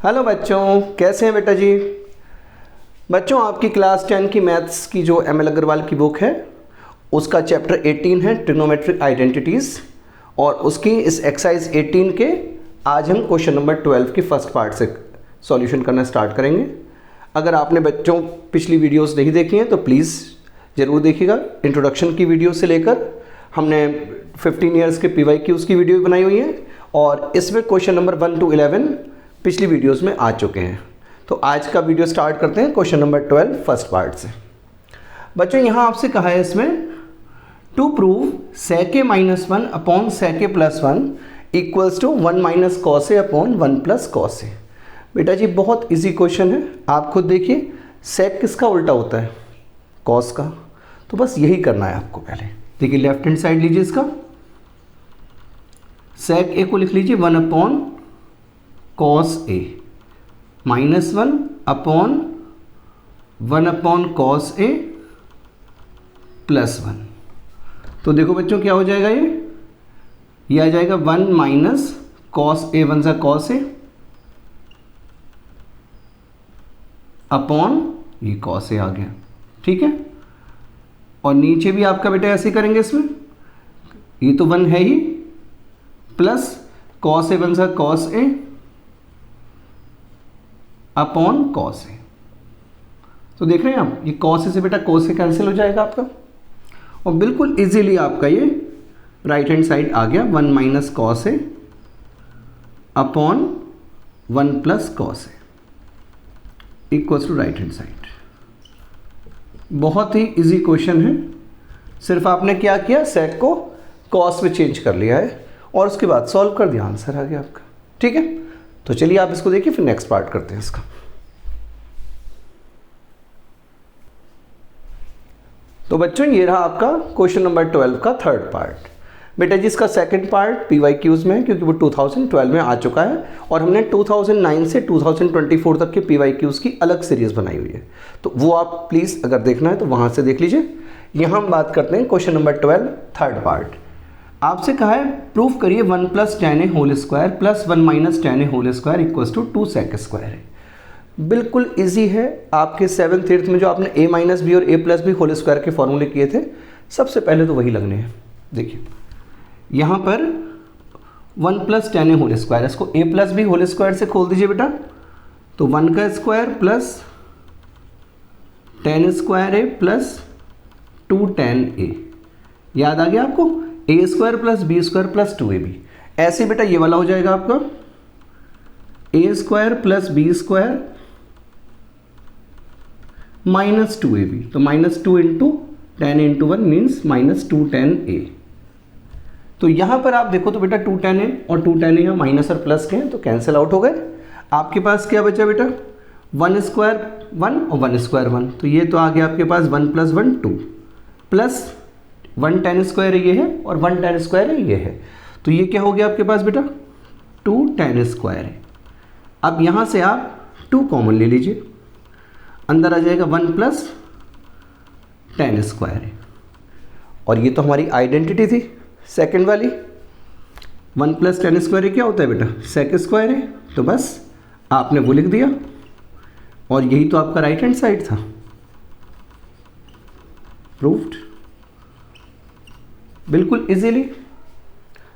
Hello बच्चों, कैसे हैं बेटा जी। बच्चों, आपकी क्लास 10 की मैथ्स की जो एम एल अग्रवाल की बुक है उसका चैप्टर 18 है ट्रिग्नोमेट्रिक आइडेंटिटीज़, और उसकी इस एक्सरसाइज 18 के आज हम क्वेश्चन नंबर 12 की फर्स्ट पार्ट से सॉल्यूशन करना स्टार्ट करेंगे। अगर आपने बच्चों पिछली वीडियोस नहीं देखी हैं तो प्लीज़ ज़रूर देखिएगा। इंट्रोडक्शन की वीडियो से लेकर हमने 15 ईयर्स के PYQs की वीडियो भी बनाई हुई है, और इसमें क्वेश्चन नंबर 1 to 11 पिछली वीडियोस में आ चुके हैं। तो आज का वीडियो स्टार्ट करते हैं क्वेश्चन नंबर 12 फर्स्ट पार्ट से। बच्चों, यहाँ आपसे कहा है इसमें to prove sec a minus 1 upon sec a plus 1 equals to 1 minus cos a upon 1 plus cos a। बेटा जी बहुत इजी क्वेश्चन है, आप खुद देखिए। sec किसका उल्टा होता है? cos का। तो बस यही करना है आपको। पहले देखिए लेफ्ट हैंड साइड लीजिए इसका, sec a को लिख लीजिए 1 upon cos a minus 1 upon 1 upon cos a plus 1। तो देखो बच्चों क्या हो जाएगा, ये आ जाएगा 1 माइनस cos a 1 सा cos a अपॉन ये cos a आ गया। ठीक है, और नीचे भी आपका बेटा ऐसे करेंगे, इसमें ये तो 1 है ही, प्लस cos a 1 सा cos a upon cos a। तो देख रहे हैं आप, ये cos a से बेटा cos a कैंसिल हो जाएगा आपका, और बिल्कुल इजीली आपका ये राइट हैंड साइड आ गया 1 minus cos a upon 1 plus cos a equals to right hand side. बहुत ही इजी क्वेश्चन है, सिर्फ आपने क्या किया, sec को cos में चेंज कर लिया है और उसके बाद सॉल्व कर दिया, आंसर आ गया आपका। ठीक है, तो चलिए आप इसको देखिए, फिर नेक्स्ट पार्ट करते हैं इसका। तो बच्चों ये रहा आपका क्वेश्चन नंबर 12 का थर्ड पार्ट। बेटा जी इसका सेकंड पार्ट PYQs में है, क्योंकि वो 2012 में आ चुका है और हमने 2009 से 2024 तक के PYQs की अलग सीरीज़ बनाई हुई है। तो वो आप प्लीज़ अगर देखना है तो वहाँ से देख लीजिए। यहाँ हम बात करते हैं क्वेश्चन नंबर 12 थर्ड पार्ट। आपसे कहा है प्रूफ करिए 1 plus tan a whole square plus 1 minus tan a whole square equals to 2 sec square है। बिल्कुल इजी है। आपके 7th 8th में जो आपने a माइनस बी और a plus b whole square के फॉर्मूले किए थे, सबसे पहले तो वही लगने हैं। देखिए यहाँ पर 1 plus tan a whole square, इसको a plus b whole square से खोल दीजिए बेटा, तो 1 का square plus tan square a plus 2 tan a। याद आ गया आपको, a square plus b square plus 2ab। ऐसे बेटा ये वाला हो जाएगा आपका a square plus b square minus 2ab। तो minus 2 into tan into 1 means minus 2 tan a। तो यहाँ पर आप देखो तो बेटा 2 tan a और 2 tan a यहाँ माइनस और प्लस के हैं तो कैंसिल आउट हो गए। आपके पास क्या बचा बेटा, 1 स्क्वायर 1 और 1 स्क्वायर 1, तो ये तो आ गया आपके पास 1 प्लस 1 2 प्लस 1 tan स्क्वायर ये है और 1 tan स्क्वायर ये है, तो ये क्या हो गया आपके पास बेटा 2 tan स्क्वायर है। अब यहाँ से आप 2 कॉमन ले लीजिए, अंदर आ जाएगा 1 प्लस tan स्क्वायर है, और ये तो हमारी आइडेंटिटी थी सेकंड वाली। 1 प्लस tan स्क्वायर क्या होता है बेटा, sec स्क्वायर है, तो बस आपने वो लिख दिया, और यही तो आपका राइट हैंड साइड था। प्रूव्ड बिल्कुल इजीली।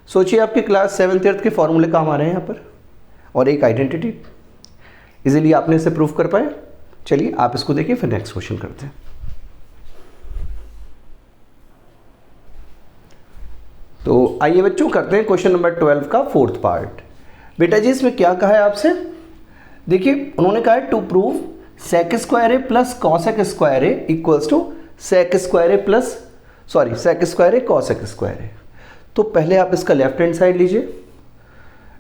सोचिए आपके क्लास 7th 8th के फॉर्मूले काम आ रहे हैं यहाँ पर, और एक आइडेंटिटी इजीली आपने इसे प्रूव कर पाए। चलिए आप इसको देखिए, फिर नेक्स्ट क्वेश्चन करते हैं। तो आइए बच्चों करते हैं क्वेश्चन नंबर 12 का फोर्थ पार्ट। बेटा जी इसमें क्या कहा है आपसे, देखिए उन्होंने कहा है to prove sec square a plus cos square a equals to sec square a plus sec square a cos square a। तो पहले आप इसका लेफ्ट हैंड साइड लीजिए।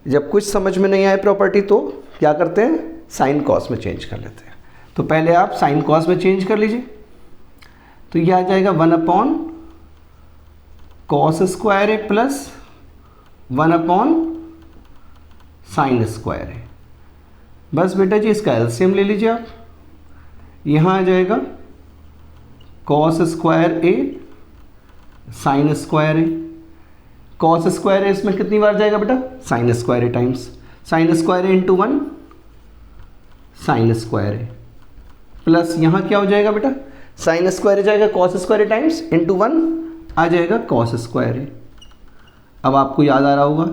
जब कुछ समझ में नहीं आए प्रॉपर्टी तो क्या करते हैं, साइन कॉस में चेंज कर लेते हैं। तो पहले आप साइन कॉस में चेंज कर लीजिए, तो ये आ जाएगा 1 upon cos square a plus 1 upon sine square a। बस बेटा जी इसका एलसीएम ले लीजिए आप, यहाँ आ जाएगा cos square a sine square a। cos square है इसमें कितनी बार जाएगा बेटा, sine square A times sign square A into 1 sign square A, plus यहाँ क्या हो जाएगा बेटा, साइन स्क्वायर ए जाएगा कॉस स्क्वायर ए टाइम्स इंटू 1 आ जाएगा कॉस स्क्वायर ए। अब आपको याद आ रहा होगा,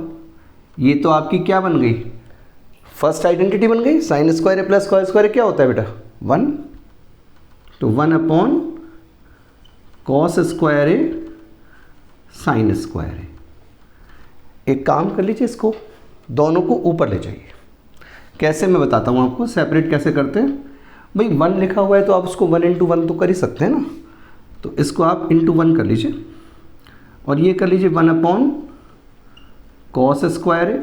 ये तो आपकी क्या बन गई, फर्स्ट आइडेंटिटी बन गई। Sign square A plus cos square A क्या होता है बेटा, 1, तो 1 अपॉन कॉस स्क्वायर ए साइन स्क्वायर ए। एक काम कर लीजिए, इसको दोनों को ऊपर ले जाइए। कैसे, मैं बताता हूँ आपको, सेपरेट कैसे करते हैं। भाई 1 लिखा हुआ है तो आप उसको 1 इंटू 1 तो कर ही सकते हैं ना, तो इसको आप इंटू 1 कर लीजिए और ये कर लीजिए 1 अपॉन कॉस स्क्वायर ए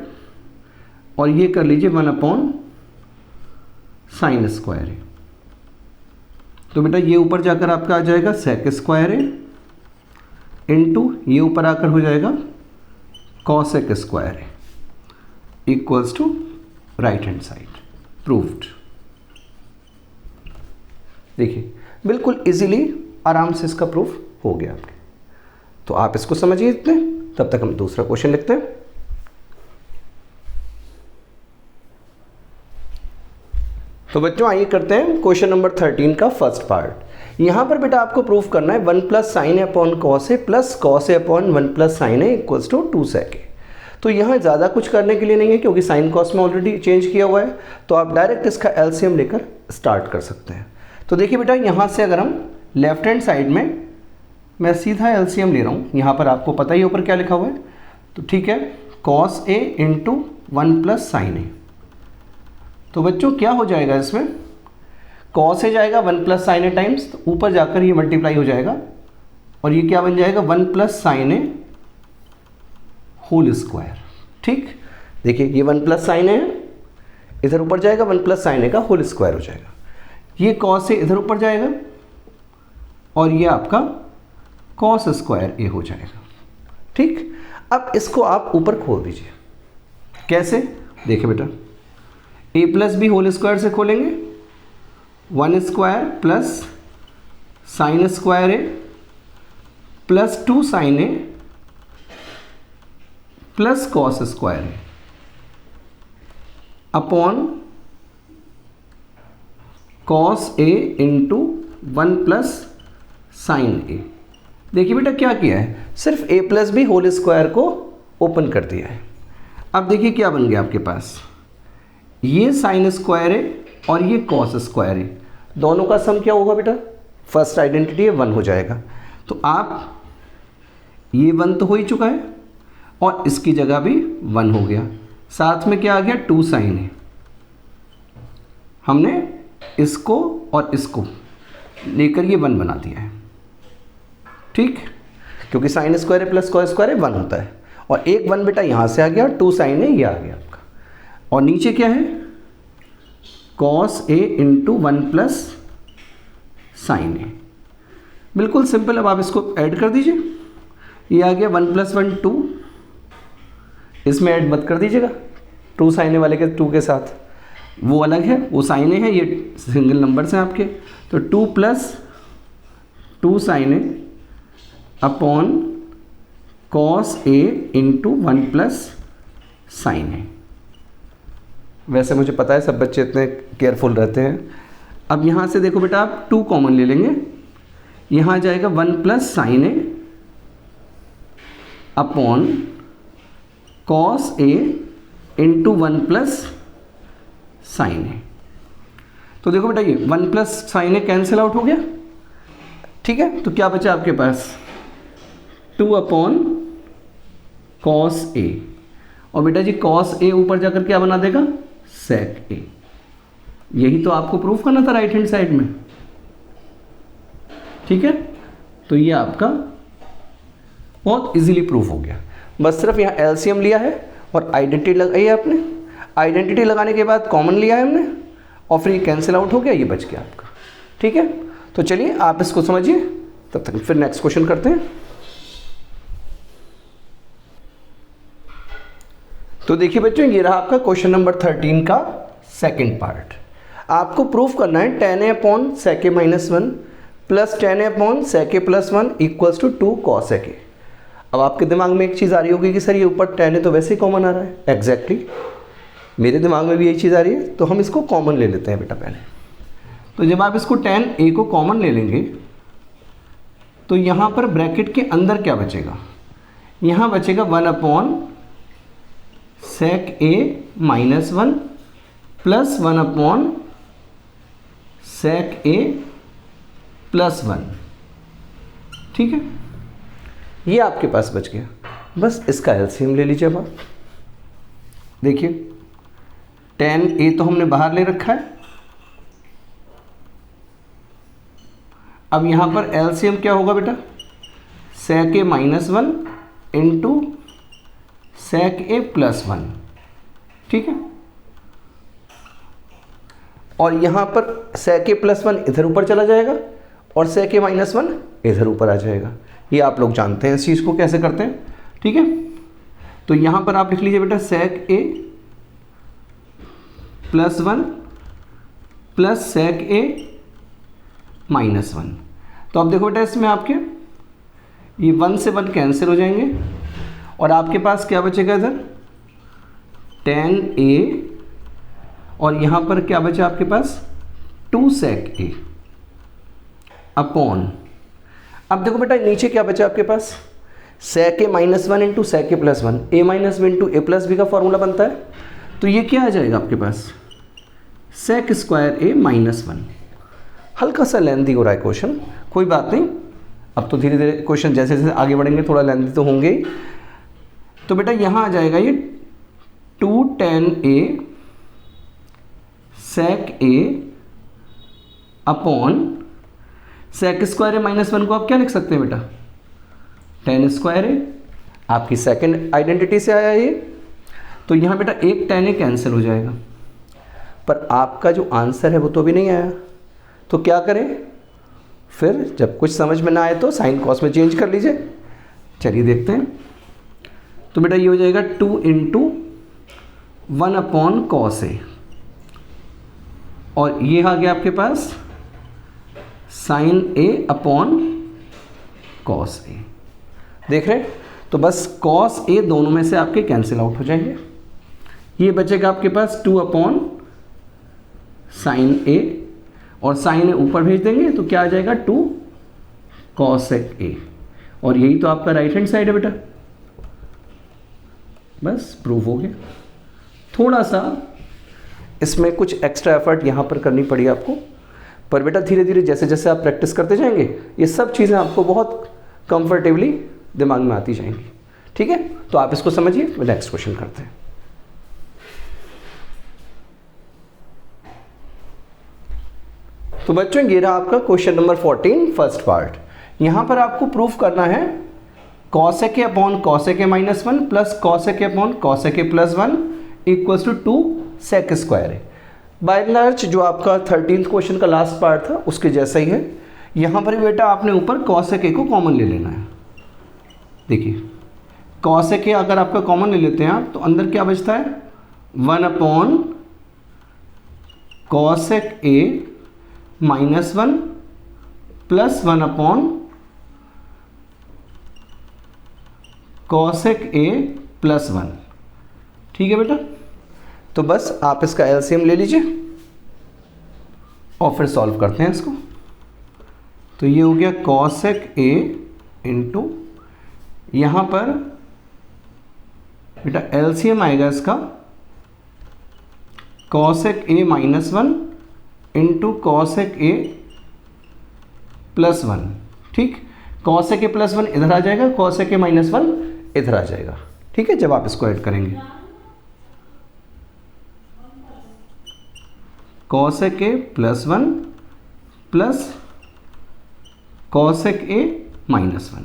और ये कर लीजिए 1 अपॉन साइन स्क्वायर ए। तो बेटा ये ऊपर जाकर आपका आ जाएगा सेक स्क्वायर ए इंटू ये ऊपर आकर हो जाएगा cosec square A equals to right hand side. Proved. देखिए बिल्कुल इजीली आराम से इसका प्रूफ हो गया आपके। तो आप इसको समझिए इतने, तब तक हम दूसरा क्वेश्चन लिखते हैं। तो बच्चों आइए करते हैं क्वेश्चन नंबर 13 का फर्स्ट पार्ट। यहाँ पर बेटा आपको प्रूफ करना है 1 plus sine a upon cos a plus cos a upon 1 plus sine a equals to 2 sec a. तो यहाँ ज़्यादा कुछ करने के लिए नहीं है क्योंकि साइन कॉस में ऑलरेडी चेंज किया हुआ है, तो आप डायरेक्ट इसका एलसीएम लेकर स्टार्ट कर सकते हैं। तो देखिए बेटा यहाँ से अगर हम लेफ्ट हैंड साइड में मैं सीधा एलसीएम ले रहा हूँ, यहाँ पर आपको पता ही ऊपर क्या लिखा हुआ है, तो ठीक है cos A into 1 plus sine ए। तो बच्चों क्या हो जाएगा इसमें, कॉस ए जाएगा 1 प्लस साइन ए टाइम्स, तो ऊपर जाकर ये मल्टीप्लाई हो जाएगा और ये क्या बन जाएगा 1 प्लस साइन ए होल स्क्वायर। ठीक, देखिए ये 1 प्लस साइन ए है, इधर ऊपर जाएगा 1 प्लस साइन ए का होल स्क्वायर हो जाएगा। ये कॉस ए इधर ऊपर जाएगा और ये आपका कॉस स्क्वायर ए हो जाएगा। ठीक, अब इसको आप ऊपर खोल दीजिए। कैसे, देखिए बेटा ए प्लस बी होल स्क्वायर से खोलेंगे, 1 square plus sign square A plus 2 sign A plus cos square A upon cos A into 1 plus sine ए। देखिए बेटा क्या किया है, सिर्फ ए प्लस बी होल स्क्वायर को ओपन कर दिया है। अब देखिए क्या बन गया आपके पास, ये साइन स्क्वायर ए और ये कॉस स्क्वायर ए, दोनों का सम क्या होगा बेटा, फर्स्ट आइडेंटिटी है 1 हो जाएगा। तो आप ये 1 तो हो ही चुका है और इसकी जगह भी 1 हो गया, साथ में क्या आ गया 2 साइन ए। हमने इसको और इसको लेकर ये 1 बना दिया है। ठीक, क्योंकि sine square plus cos square 1 होता है और एक 1 बेटा यहाँ से आ गया और 2 साइन ए ये आ गया आपका, और नीचे क्या है cos A into 1 plus sine ए। बिल्कुल सिंपल। अब आप इसको ऐड कर दीजिए, ये आ गया 1 प्लस 1 2, इसमें ऐड मत कर दीजिएगा 2 साइन ए वाले के 2 के साथ, वो अलग है, वो साइन ए है, ये सिंगल नंबर्स हैं आपके। तो 2 plus 2 sign a upon cos A into 1 plus sine ए। वैसे मुझे पता है सब बच्चे इतने केयरफुल रहते हैं। अब यहाँ से देखो बेटा आप 2 कॉमन ले लेंगे, यहाँ जाएगा 1 plus sine a upon cos A into 1 plus sine ए। तो देखो बेटा ये 1 प्लस साइन ए कैंसिल आउट हो गया। ठीक है, तो क्या बचा आपके पास 2 अपॉन कॉस ए, और बेटा जी कॉस ए ऊपर जाकर क्या बना देगा सेक ए। यही तो आपको प्रूफ करना था राइट हैंड साइड में। ठीक है, तो ये आपका बहुत इजीली प्रूफ हो गया। बस सिर्फ यहाँ एलसीएम लिया है और आइडेंटिटी लगाई है आपने, आइडेंटिटी लगाने के बाद कॉमन लिया है हमने और फिर ये कैंसिल आउट हो गया, ये बच गया आपका। ठीक है, तो चलिए आप इसको समझिए, तब तक फिर नेक्स्ट क्वेश्चन करते हैं। तो देखिए बच्चों ये रहा आपका क्वेश्चन नंबर 13 का सेकंड पार्ट। आपको प्रूफ करना है tan a upon sec a minus 1 plus tan a upon sec a plus 1 equals to 2 cos a। अब आपके दिमाग में एक चीज़ आ रही होगी कि सर ये ऊपर tan a तो वैसे ही कॉमन आ रहा है। एग्जैक्टली मेरे दिमाग में भी यही चीज़ आ रही है, तो हम इसको कॉमन ले लेते हैं बेटा पहले। तो जब आप इसको tan a को कॉमन ले लेंगे तो यहाँ पर ब्रैकेट के अंदर क्या बचेगा, यहाँ बचेगा 1/sec a minus 1 plus 1/sec a plus 1। ठीक है, ये आपके पास बच गया। बस इसका एलसीएम ले लीजिए। अब आप देखिए tan a तो हमने बाहर ले रखा है, अब यहाँ पर एलसीएम क्या होगा बेटा, sec a minus 1 into sec a plus 1। ठीक है, और यहाँ पर sec a प्लस 1 इधर ऊपर चला जाएगा और sec a माइनस 1 इधर ऊपर आ जाएगा। ये आप लोग जानते हैं इस चीज़ को कैसे करते हैं। ठीक है, तो यहाँ पर आप लिख लीजिए बेटा sec a plus 1 plus sec a minus 1। तो अब देखो बेटा इसमें आपके ये 1 से 1 कैंसिल हो जाएंगे और आपके पास क्या बचेगा इधर tan a, और यहाँ पर क्या बचा आपके पास 2 sec a अपॉन, अब देखो बेटा नीचे क्या बचा आपके पास sec a minus 1 into sec a plus 1, a minus b into a plus b का फॉर्मूला बनता है। तो ये क्या आ जाएगा आपके पास sec स्क्वायर a माइनस 1। हल्का सा लेंथी हो रहा है क्वेश्चन, कोई बात नहीं, अब तो धीरे धीरे क्वेश्चन जैसे जैसे आगे बढ़ेंगे थोड़ा लेंथी तो होंगे ही। तो बेटा यहाँ आ जाएगा ये 2 tan a sec a upon sec square a minus 1 को आप क्या लिख सकते हैं बेटा tan स्क्वायर a, आपकी सेकंड आइडेंटिटी से आया ये। तो यहाँ बेटा एक tan a कैंसिल हो जाएगा, पर आपका जो आंसर है वो तो अभी नहीं आया। तो क्या करें फिर, जब कुछ समझ में ना आए तो साइन कॉस में चेंज कर लीजिए। चलिए देखते हैं। तो बेटा ये हो जाएगा 2 इंटू 1 अपॉन कॉस ए, और ये आ गया आपके पास साइन ए अपॉन कॉस ए। देख रहे हैं, तो बस कॉस ए दोनों में से आपके कैंसिल आउट हो जाएंगे। ये बचेगा आपके पास 2 अपॉन साइन ए, और साइन ए ऊपर भेज देंगे तो क्या आ जाएगा 2 cosec a, और यही तो आपका राइट हैंड साइड है बेटा। बस प्रूफ हो गया। थोड़ा सा इसमें कुछ एक्स्ट्रा एफर्ट यहाँ पर करनी पड़ी आपको, पर बेटा धीरे धीरे जैसे जैसे आप प्रैक्टिस करते जाएंगे ये सब चीज़ें आपको बहुत कंफर्टेबली दिमाग में आती जाएंगी। ठीक है, तो आप इसको समझिए। नेक्स्ट क्वेश्चन करते हैं। तो बच्चों ये रहा आपका क्वेश्चन नंबर 14 फर्स्ट पार्ट। यहाँ पर आपको प्रूफ करना है cosec a upon cosec a minus 1 plus cosec a upon cosec a plus 1 equals to 2 sec square है। बाय एंड लार्ज जो आपका 13th क्वेश्चन का लास्ट पार्ट था उसके जैसा ही है। यहाँ पर बेटा आपने ऊपर cosec a को कॉमन ले लेना है। देखिए cosec a अगर आपका कॉमन ले लेते हैं आप तो अंदर क्या बचता है 1 upon cosec a minus 1 plus 1 upon cosec a plus 1। ठीक है बेटा, तो बस आप इसका एलसीएम ले लीजिए और फिर सॉल्व करते हैं इसको। तो ये हो गया cosec a इंटू, यहाँ पर बेटा एलसीएम आएगा इसका cosec a minus 1 into cosec a plus 1। ठीक, cosec a प्लस 1 इधर आ जाएगा, cosec a माइनस 1 इधर आ जाएगा। ठीक है, जब आप इसको ऐड करेंगे cosec a plus 1 plus cosec a minus 1।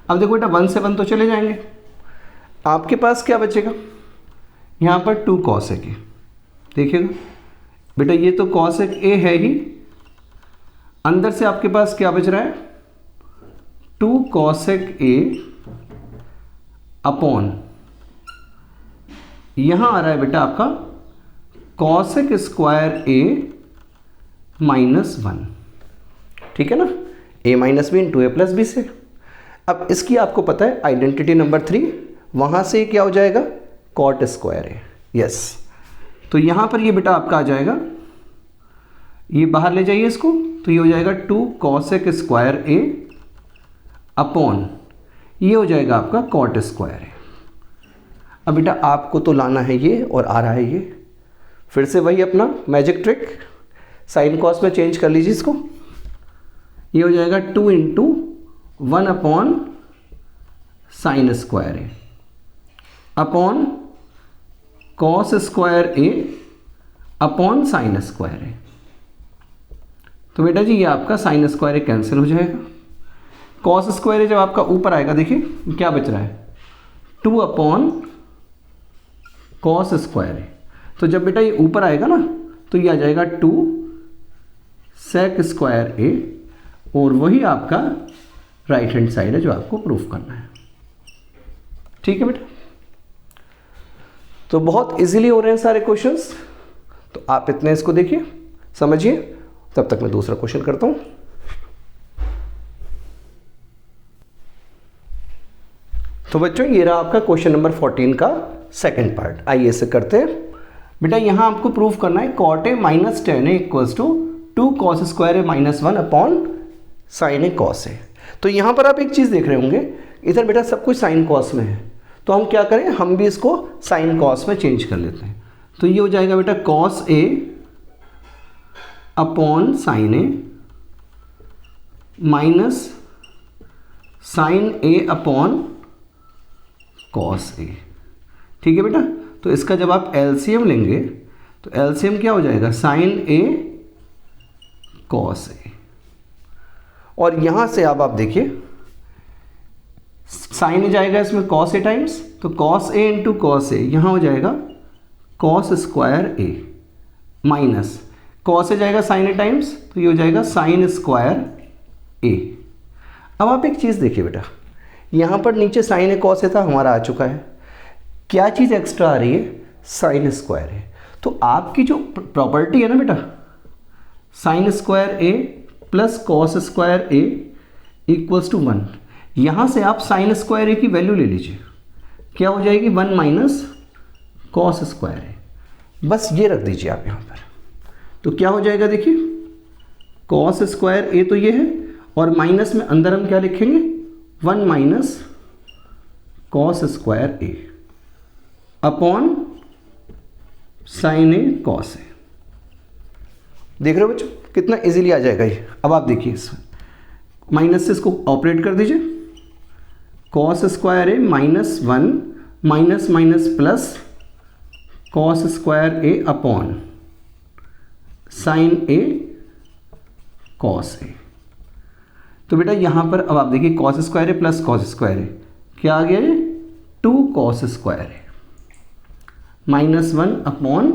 अब देखो बेटा 1 से 1 तो चले जाएंगे, आपके पास क्या बचेगा यहाँ पर 2 cosec a। देखिएगा बेटा ये तो cosec a है ही, अंदर से आपके पास क्या बच रहा है 2 cosec a अपॉन, यहां आ रहा है बेटा आपका cosec स्क्वायर a माइनस 1। ठीक है ना, a minus B into A plus B से। अब इसकी आपको पता है आइडेंटिटी नंबर 3, वहां से क्या हो जाएगा cot स्क्वायर a। यस, तो तो यहाँ पर ये बेटा आपका आ जाएगा, ये बाहर ले जाइए इसको, तो ये हो जाएगा 2 cosec स्क्वायर ए अपॉन ये हो जाएगा आपका कॉट स्क्वायर ए। अब बेटा आपको तो लाना है ये और आ रहा है ये, फिर से वही अपना मैजिक ट्रिक, साइन कॉस में चेंज कर लीजिए इसको। ये हो जाएगा 2 into 1 upon sign square A upon cos square A upon sign square ए। तो बेटा जी ये आपका साइन स्क्वायर ए कैंसिल हो जाएगा, कॉस स्क्वायर ए जब आपका ऊपर आएगा देखिए क्या बच रहा है 2 अपॉन कॉस स्क्वायर ए। तो जब बेटा ये ऊपर आएगा ना तो ये आ जाएगा 2 सेक स्क्वायर ए, और वही आपका राइट हैंड साइड है जो आपको प्रूफ करना है। ठीक है बेटा, तो बहुत इजीली हो रहे हैं सारे क्वेश्चंस, तो आप इतने इसको देखिए समझिए, तब तक मैं दूसरा क्वेश्चन करता हूं। तो बच्चों ये रहा आपका क्वेश्चन नंबर 14 का सेकंड पार्ट। आइए इसे करते हैं। बेटा यहां आपको प्रूफ करना है cot A minus tan A equals to 2 cos square A minus 1 upon sine A cos A. तो यहां पर आप एक चीज देख रहे होंगे, इधर बेटा सब कुछ साइन कॉस में है, तो हम क्या करें, हम भी इसको साइन कॉस में चेंज कर लेते हैं। तो ये हो जाएगा बेटा cos a upon sine A minus sign a upon cos ए। ठीक है बेटा, तो इसका जब आप एलसीएम लेंगे तो एलसीएम क्या हो जाएगा, साइन ए कॉस ए। और यहां से अब आप देखिए साइन ए जाएगा इसमें कॉस ए टाइम्स, तो cos A into cos A यहां हो जाएगा cos square A minus cos A जाएगा साइन ए टाइम्स, तो ये हो जाएगा साइन स्क्वायर ए। अब आप एक चीज़ देखिए बेटा, यहाँ पर नीचे साइन ए कॉस ए था हमारा आ चुका है, क्या चीज़ एक्स्ट्रा आ रही है, साइन स्क्वायर ए। तो आपकी जो प्रॉपर्टी है ना बेटा, sine square A plus cos square A equals to 1, यहाँ से आप साइन स्क्वायर ए की वैल्यू ले लीजिए, क्या हो जाएगी 1 माइनस कॉस स्क्वायर ए, बस ये रख दीजिए आप यहाँ पर। तो क्या हो जाएगा देखिए, कॉस स्क्वायर ए तो ये है, और माइनस में अंदर हम क्या लिखेंगे 1 minus cos square A upon sine A cos ए। देख रहे हो बच्चों कितना इजीली आ जाएगा ये। अब आप देखिए इस माइनस से इसको ऑपरेट कर दीजिए, cos square A minus 1 minus minus plus cos square A upon sine A cos A. तो बेटा यहां पर अब आप देखिए cos square A plus cos square A क्या आ गया ये 2 cos square A minus 1 upon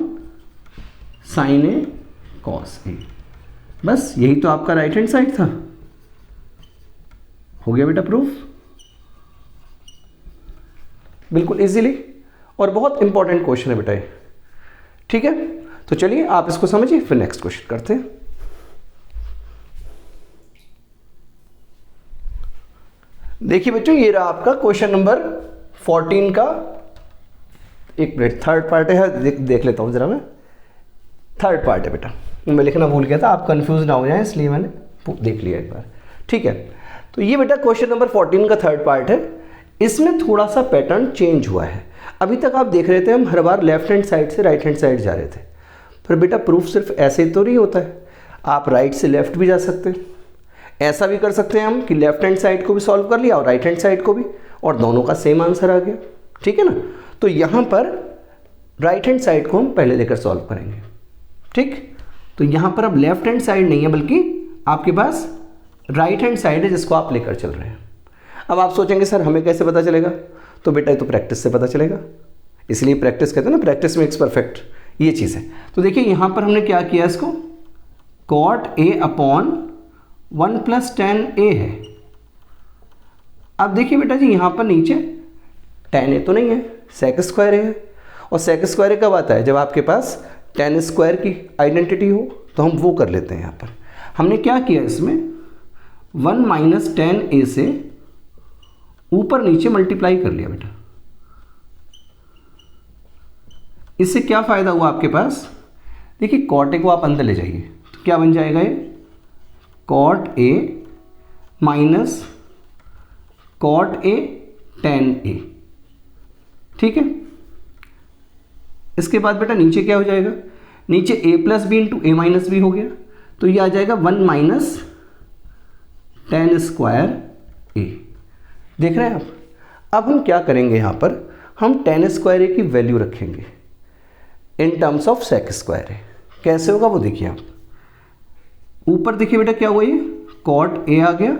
sine A cos A. बस यही तो आपका राइट हैंड साइड था, हो गया बेटा प्रूफ, बिल्कुल इजीली, और बहुत इंपॉर्टेंट क्वेश्चन है बेटा ये। ठीक है, तो चलिए आप इसको समझिए, फिर नेक्स्ट क्वेश्चन करते हैं। देखिए बच्चों ये रहा आपका क्वेश्चन नंबर 14 का, एक मिनट थर्ड पार्ट है, देख लेता हूँ जरा मैं, थर्ड पार्ट है बेटा, मैं लिखना भूल गया था, आप कंफ्यूज ना हो जाएं इसलिए मैंने देख लिया एक बार। ठीक है, तो ये बेटा क्वेश्चन नंबर 14 का थर्ड पार्ट है, इसमें थोड़ा सा पैटर्न चेंज हुआ है। अभी तक आप देख रहे थे हम हर बार लेफ्ट हैंड साइड से राइट हैंड साइड जा रहे थे, पर बेटा प्रूफ सिर्फ ऐसे ही तो नहीं होता है, आप राइट से लेफ्ट भी जा सकते हैं, ऐसा भी कर सकते हैं हम कि लेफ्ट हैंड साइड को भी सॉल्व कर लिया और राइट हैंड साइड को भी, और दोनों का सेम आंसर आ गया। ठीक है ना, तो यहाँ पर राइट हैंड साइड को हम पहले लेकर सॉल्व करेंगे। ठीक, तो यहाँ पर अब लेफ्ट हैंड साइड नहीं है बल्कि आपके पास राइट हैंड साइड है जिसको आप लेकर चल रहे हैं। अब आप सोचेंगे सर हमें कैसे पता चलेगा, तो बेटा ये तो प्रैक्टिस से पता चलेगा, इसलिए प्रैक्टिस कहते हैं ना, प्रैक्टिस मेक्स परफेक्ट, ये चीज़ है। तो देखिए यहाँ पर हमने क्या किया, इसको cot A upon 1 + tan a है। अब देखिए बेटा जी यहाँ पर नीचे tan a तो नहीं है, sec स्क्वायर है, और sec स्क्वायर कब आता है, जब आपके पास tan स्क्वायर की आइडेंटिटी हो, तो हम वो कर लेते हैं। यहाँ पर हमने क्या किया, इसमें 1 - tan a से ऊपर नीचे मल्टीप्लाई कर लिया बेटा, इससे क्या फ़ायदा हुआ आपके पास, देखिए कॉट ए को आप अंदर ले जाइए तो क्या बन जाएगा, ये cot A minus cot A tan A, ठीक है। इसके बाद बेटा नीचे क्या हो जाएगा, नीचे ए प्लस बी इंटू ए माइनस बी हो गया, तो ये आ जाएगा 1 माइनस टेन स्क्वायर ए। देख रहे हैं आप। अब हम क्या करेंगे, यहाँ पर हम टेन स्क्वायर ए की वैल्यू रखेंगे in terms of sec square A. कैसे होगा वो देखिए आप। ऊपर देखिए बेटा क्या हुआ, ये कॉट ए आ गया,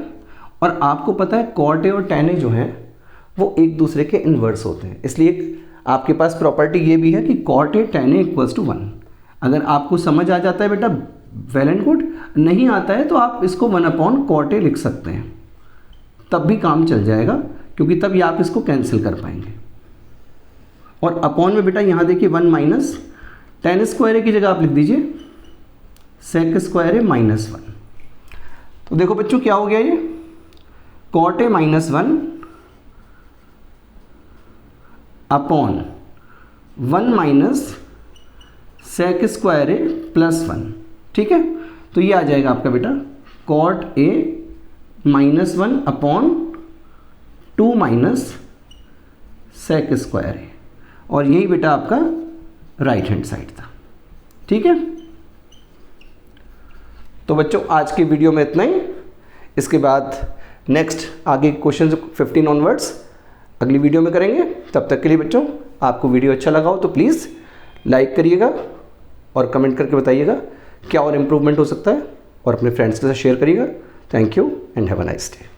और आपको पता है कॉट ए और टेन ए जो हैं वो एक दूसरे के इन्वर्स होते हैं, इसलिए आपके पास प्रॉपर्टी ये भी है कि cot A tan A equals to 1। अगर आपको समझ आ जाता है बेटा वेल एंड गुड, नहीं आता है तो आप इसको 1 अपॉन कॉट ए लिख सकते हैं, तब भी काम चल जाएगा, क्योंकि तब ये आप इसको कैंसिल कर पाएंगे। और अपॉन में बेटा यहाँ देखिए 1 माइनस टेन स्क्वायर ए की जगह आप लिख दीजिए सेक स्क्वायर ए माइनस 1। तो देखो बच्चों क्या हो गया, ये cot A minus 1 upon 1 minus sec square A plus 1, ठीक है। तो ये आ जाएगा आपका बेटा cot A minus 1 upon 2 minus sec square A, और यही बेटा आपका राइट हैंड साइड था, ठीक है। तो बच्चों आज की वीडियो में इतना ही। इसके बाद नेक्स्ट आगे क्वेश्चन 15 ऑनवर्ड्स अगली वीडियो में करेंगे। तब तक के लिए बच्चों, आपको वीडियो अच्छा लगा हो तो प्लीज़ लाइक करिएगा और कमेंट करके बताइएगा क्या और इम्प्रूवमेंट हो सकता है, और अपने फ्रेंड्स के साथ शेयर करिएगा। Thank you and have a nice day.